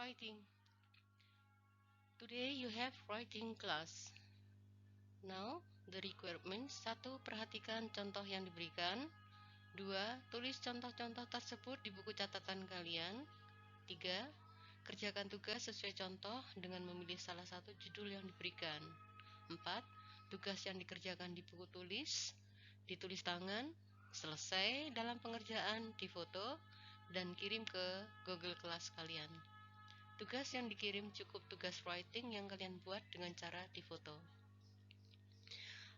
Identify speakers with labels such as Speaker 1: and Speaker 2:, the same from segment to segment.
Speaker 1: writing. Today you have writing class. Now, the requirement: 1. Perhatikan contoh yang diberikan. 2. Tulis contoh-contoh tersebut di buku catatan kalian. 3. Kerjakan tugas sesuai contoh dengan memilih salah satu judul yang diberikan. 4. Tugas yang dikerjakan di buku tulis, ditulis tangan, selesai dalam pengerjaan difoto, dan kirim ke Google Class kalian. Tugas yang dikirim cukup tugas writing yang kalian buat dengan cara difoto.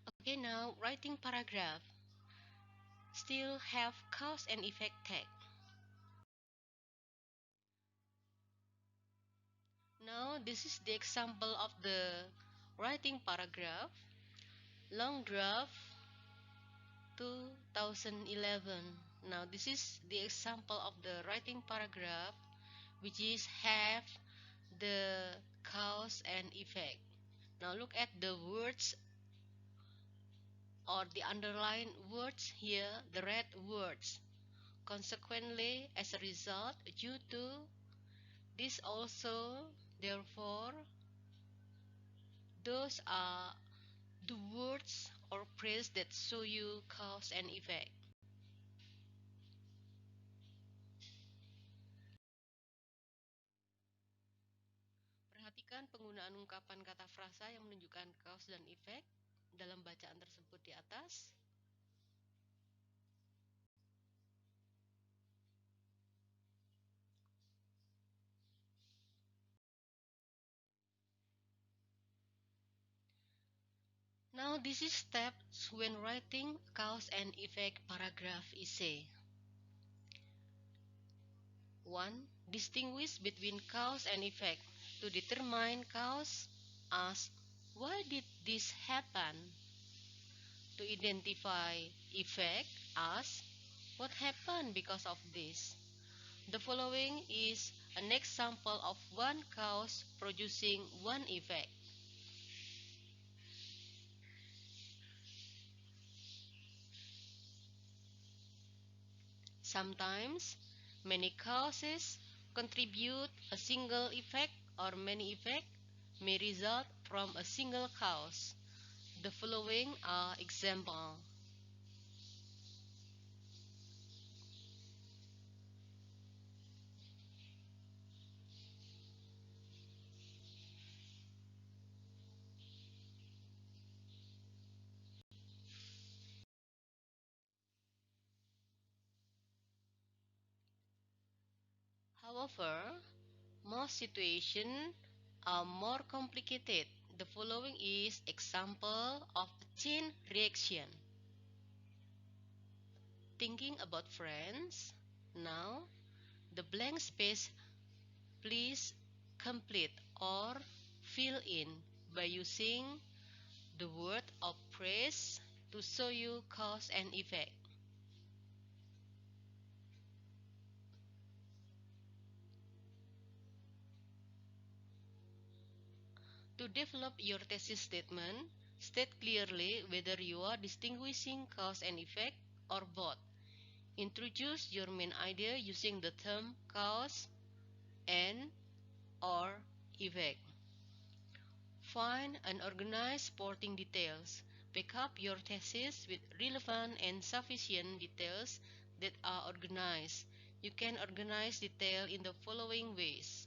Speaker 1: Okay, now writing paragraph. Still have cause and effect tag. Now this is the example of the writing paragraph. Long draft 2011. Now this is the example of the writing paragraph, which is have the cause and effect. Now look at the words or the underlined words here, the red words. Consequently, as a result, due to, this also, therefore, those are the words or phrase that show you cause and effect. Perhatikan penggunaan ungkapan kata frasa yang menunjukkan cause dan effect dalam bacaan tersebut di atas. Now this is steps when writing cause and effect paragraph essay. 1. Distinguish between cause and effect. To determine cause, ask, why did this happen? To identify effect, ask, what happened because of this? The following is an example of one cause producing one effect. Sometimes, many causes contribute a single effect, or many effects may result from a single cause. The following are examples. However, most situations are more complicated. The following is example of a chain reaction. Thinking about friends. Now, the blank space please complete or fill in by using the word or phrase to show you cause and effect. To develop your thesis statement, state clearly whether you are distinguishing cause and effect or both. Introduce your main idea using the term cause and or effect. Find and organize supporting details. Back up your thesis with relevant and sufficient details that are organized. You can organize detail in the following ways.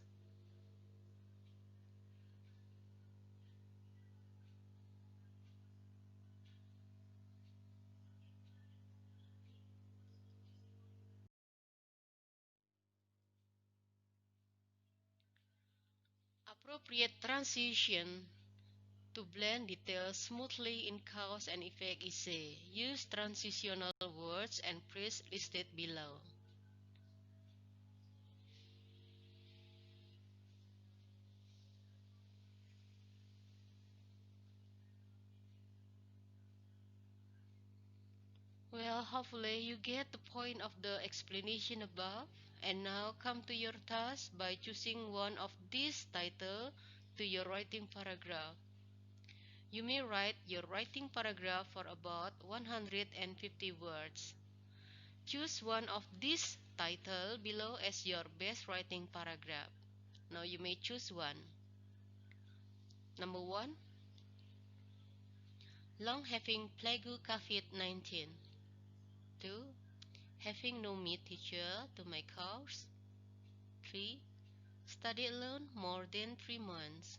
Speaker 1: Appropriate transition to blend details smoothly in cause and effect essay. Use transitional words and phrases listed below. Well, hopefully you get the point of the explanation above. And now come to your task by choosing one of these titles to your writing paragraph. You may write your writing paragraph for about 150 words. Choose one of these titles below as your best writing paragraph. Now you may choose one. Number 1. Long having plague COVID-19. 2. Having no meet teacher to my course. 3. Study alone more than 3 months.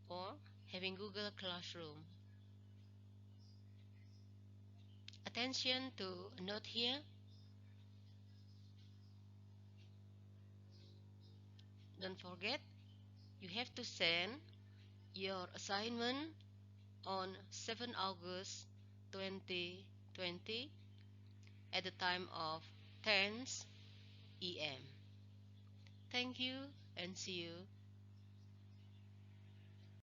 Speaker 1: Or having Google Classroom. Attention to a note here. Don't forget, you have to send your assignment on 7 August 2020 at the time of 10 a.m. Thank you and see you